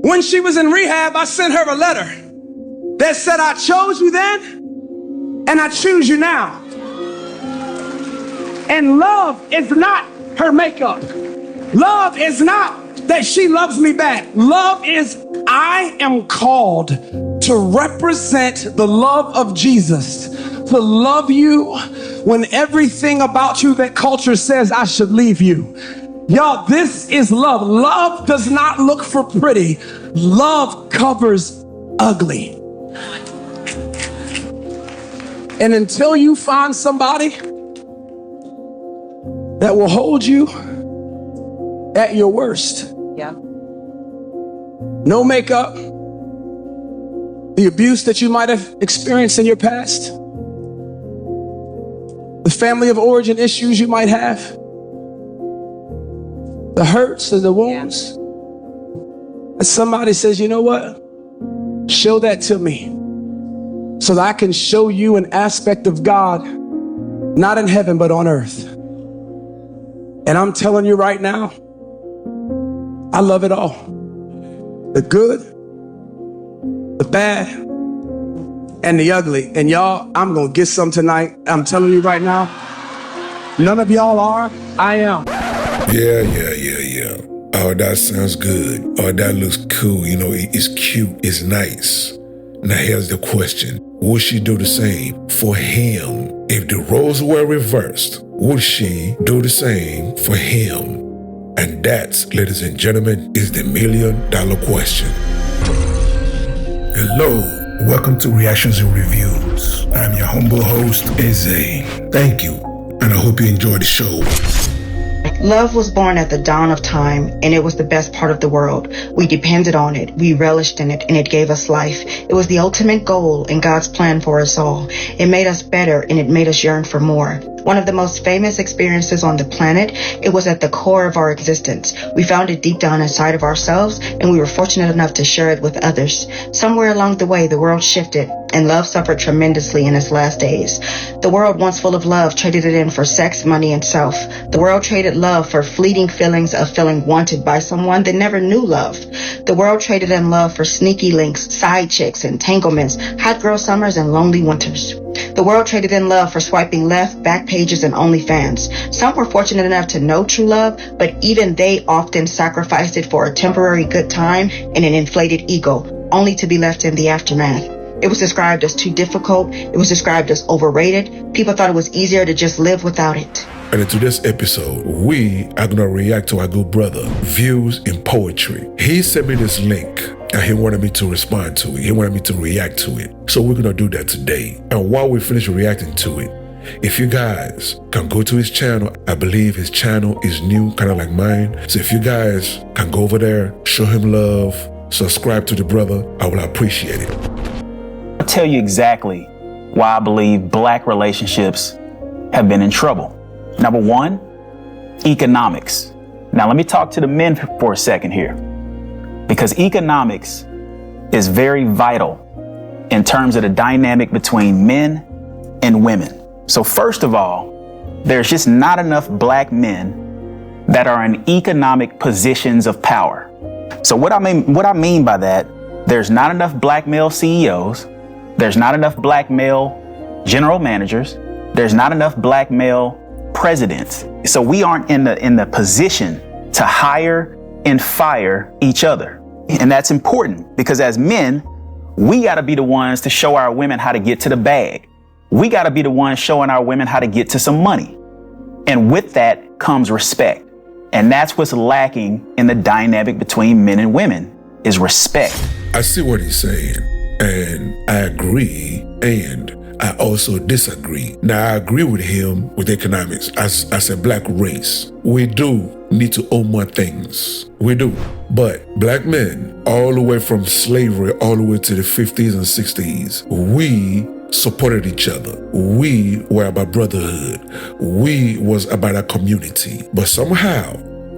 When she was in rehab, I sent her a letter that said, I chose you then, and I choose you now. And love is not her makeup. Love is not that she loves me back. Love is, I am called to represent the love of Jesus, to love you when everything about you that culture says I should leave you. Y'all, this is love. Love does not look for pretty. Love covers ugly. And until you find somebody that will hold you at your worst, no makeup, the abuse that you might have experienced in your past, the family of origin issues you might have, the hurts and the wounds, and somebody says, you know what? Show that to me so that I can show you an aspect of God, not in heaven, but on earth. And I'm telling you right now, I love it all. The good, the bad, and the ugly. And y'all, I'm gonna get some tonight. I'm telling you right now, none of y'all are, I am. Yeah. Oh, that sounds good. Oh, that looks cool. You know, it's cute, it's nice. Now here's the question. Would she do the same for him? If the roles were reversed, would she do the same for him? And that, ladies and gentlemen, is the $1 million question. Hello, welcome to Reactions and Reviews. I'm your humble host, Eze. Thank you, and I hope you enjoy the show. Love was born at the dawn of time, and it was the best part of the world. We depended on it, we relished in it, and it gave us life. It was the ultimate goal in God's plan for us all. It made us better, and it made us yearn for more. One of the most famous experiences on the planet, it was at the core of our existence. We found it deep down inside of ourselves, and we were fortunate enough to share it with others. Somewhere along the way, the world shifted, and love suffered tremendously in its last days. The world, once full of love, traded it in for sex, money, and self. The world traded love for fleeting feelings of feeling wanted by someone that never knew love. The world traded in love for sneaky links, side chicks, entanglements, hot girl summers, and lonely winters. The world traded in love for swiping left, back pages, and OnlyFans. Some were fortunate enough to know true love, but even they often sacrificed it for a temporary good time and an inflated ego, only to be left in the aftermath. It was described as too difficult. It was described as overrated. People thought it was easier to just live without it. And in today's episode, we are going to react to our good brother, Views in Poetry. He sent me this link and he wanted me to respond to it. He wanted me to react to it. So we're going to do that today. And while we finish reacting to it, if you guys can go to his channel, I believe his channel is new, kind of like mine. So if you guys can go over there, show him love, subscribe to the brother, I will appreciate it. I'll tell you exactly why I believe black relationships have been in trouble. Number one, economics. Now let me talk to the men for a second here, because economics is very vital in terms of the dynamic between men and women. So first of all, there's just not enough black men that are in economic positions of power. So what I mean by that, there's not enough black male CEOs, there's not enough black male general managers, there's not enough black male presidents. So we aren't in the position to hire and fire each other. And that's important because as men, we got to be the ones to show our women how to get to the bag. We got to be the ones showing our women how to get to some money. And with that comes respect. And that's what's lacking in the dynamic between men and women is respect. I see what he's saying, and I agree, and I also disagree. Now, I agree with him with economics. As a black race, we do need to own more things. We do. But black men, all the way from slavery, all the way to the 50s and 60s, we supported each other. We were about brotherhood. We was about our community. But somehow,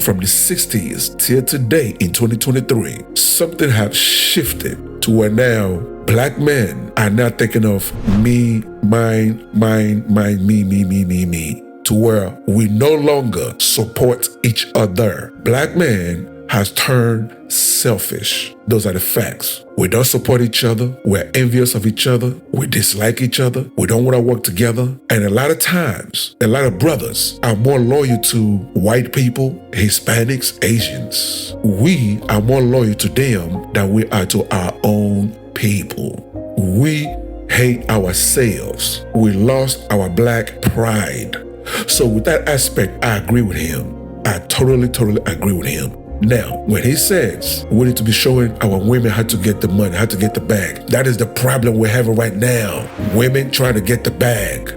from the 60s till today in 2023, something has shifted to where now black men are now thinking of me, mine, me, to where we no longer support each other. Black man has turned selfish. Those are the facts. We don't support each other. We're envious of each other. We dislike each other. We don't want to work together. And a lot of times, a lot of brothers are more loyal to white people, Hispanics, Asians. We are more loyal to them than we are to our own people. We hate ourselves. We lost our black pride. So with that aspect, I agree with him. I totally agree with him. Now, when he says we need to be showing our women how to get the money, how to get the bag, that is the problem we're having right now. Women trying to get the bag.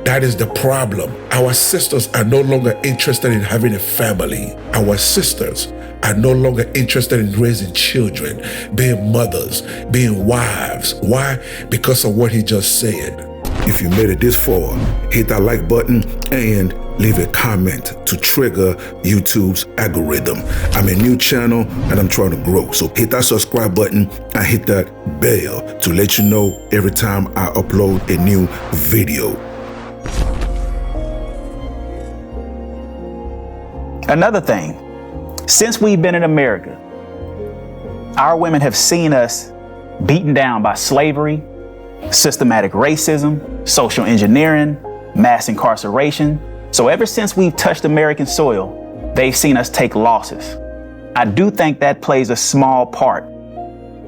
That is the problem. Our sisters are no longer interested in having a family. Our sisters are no longer interested in raising children, being mothers, being wives. Why? Because of what he just said. If you made it this far, hit that like button and leave a comment to trigger YouTube's algorithm. I'm a new channel and I'm trying to grow. So hit that subscribe button and hit that bell to let you know every time I upload a new video. Another thing, since we've been in America, our women have seen us beaten down by slavery, systematic racism, social engineering, mass incarceration. So ever since we've touched American soil, they've seen us take losses. I do think that plays a small part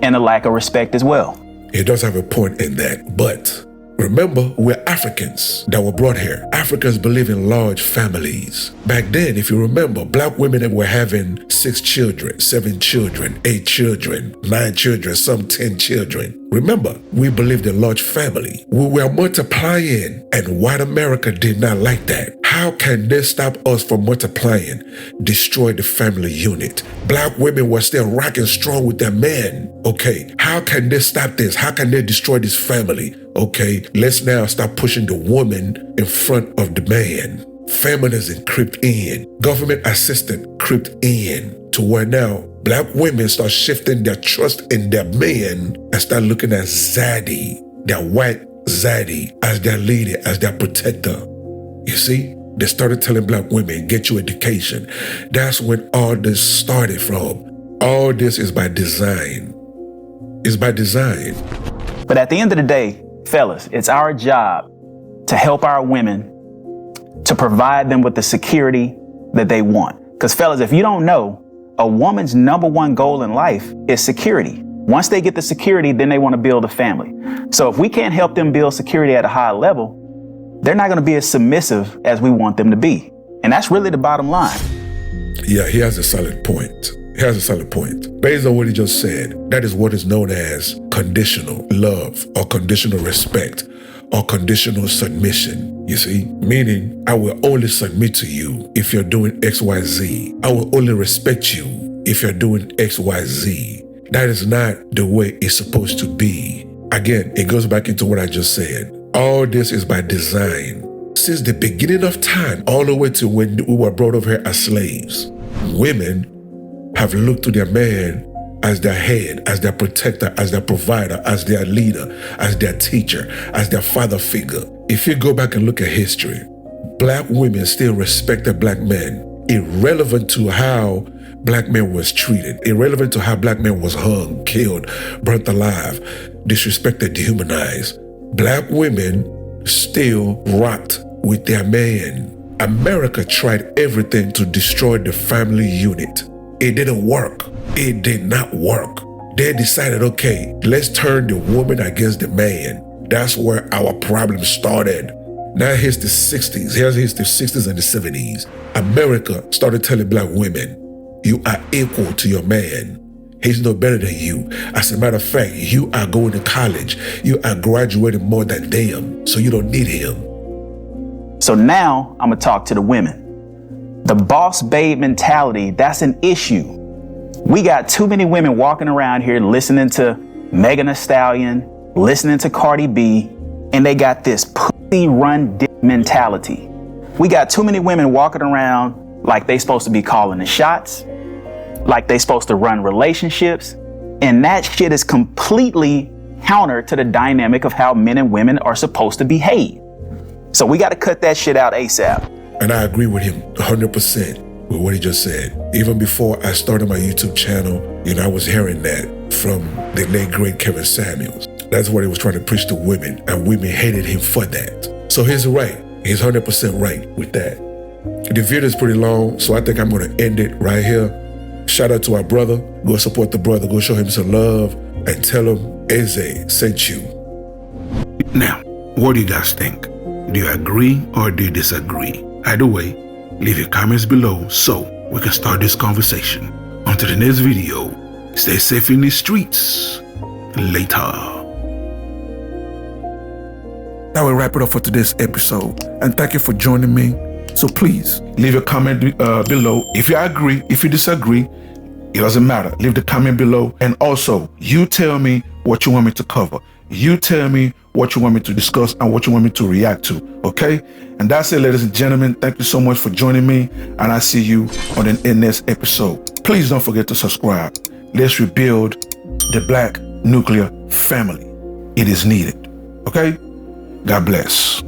in the lack of respect as well. He does have a point in that, but remember, we're Africans that were brought here. Africans believe in large families. Back then, if you remember, black women that were having 6 children, 7 children, 8 children, 9 children, some 10 children. Remember, we believed in large family. We were multiplying, and white America did not like that. How can they stop us from multiplying, destroy the family unit? Black women were still rocking strong with their men. Okay, how can they stop this? How can they destroy this family? Okay, let's now start pushing the woman in front of the man. Feminism crept in. Government assistance crept in to where now black women start shifting their trust in their men and start looking at Zaddy, their white Zaddy, as their leader, as their protector. You see? They started telling black women, get your education. That's when all this started from. All this is by design. It's by design. But at the end of the day, fellas, it's our job to help our women, to provide them with the security that they want. Because fellas, if you don't know, a woman's number one goal in life is security. Once they get the security, then they want to build a family. So if we can't help them build security at a high level, they're not going to be as submissive as we want them to be. And that's really the bottom line. Yeah, he has a solid point. Based on what he just said, that is what is known as conditional love or conditional respect or conditional submission, you see? Meaning, I will only submit to you if you're doing X, Y, Z. I will only respect you if you're doing X, Y, Z. That is not the way it's supposed to be. Again, it goes back into what I just said. All this is by design. Since the beginning of time, all the way to when we were brought over here as slaves, women have looked to their man as their head, as their protector, as their provider, as their leader, as their teacher, as their father figure. If you go back and look at history, black women still respected black men, irrelevant to how black men was treated, irrelevant to how black men was hung, killed, burnt alive, disrespected, dehumanized. Black women still rocked with their man. America tried everything to destroy the family unit. It didn't work. It did not work. They decided, okay, let's turn the woman against the man. That's where our problem started. Now here's the 60s. Here's the 60s and the 70s. America started telling black women, you are equal to your man. He's no better than you. As a matter of fact, you are going to college. You are graduating more than them, so you don't need him. So now I'm gonna talk to the women. The boss babe mentality, that's an issue. We got too many women walking around here listening to Megan Thee Stallion, listening to Cardi B, and they got this pussy run dick mentality. We got too many women walking around like they supposed to be calling the shots, like they supposed to run relationships, and that shit is completely counter to the dynamic of how men and women are supposed to behave. So we got to cut that shit out ASAP. And I agree with him 100%. with what he just said. Even before I started my YouTube channel, I was hearing that from the late great Kevin Samuels. That's what he was trying to preach to women, and women hated him for that. So he's right. He's 100% right with that. The video is pretty long, so I think I'm going to end it right here. Shout out to our brother. Go support the brother. Go show him some love and tell him Eze sent you. Now, what do you guys think? Do you agree or do you disagree? Either way, leave your comments below so we can start this conversation. Until the next video, stay safe in the streets. Later. That will wrap it up for today's episode. And thank you for joining me. So please, leave a comment below. If you agree, if you disagree, it doesn't matter. Leave the comment below. And also, you tell me what you want me to cover. You tell me what you want me to discuss and what you want me to react to, okay? And that's it, ladies and gentlemen. Thank you so much for joining me, and I'll see you on the next episode. Please don't forget to subscribe. Let's rebuild the Black nuclear family. It is needed, okay? God bless.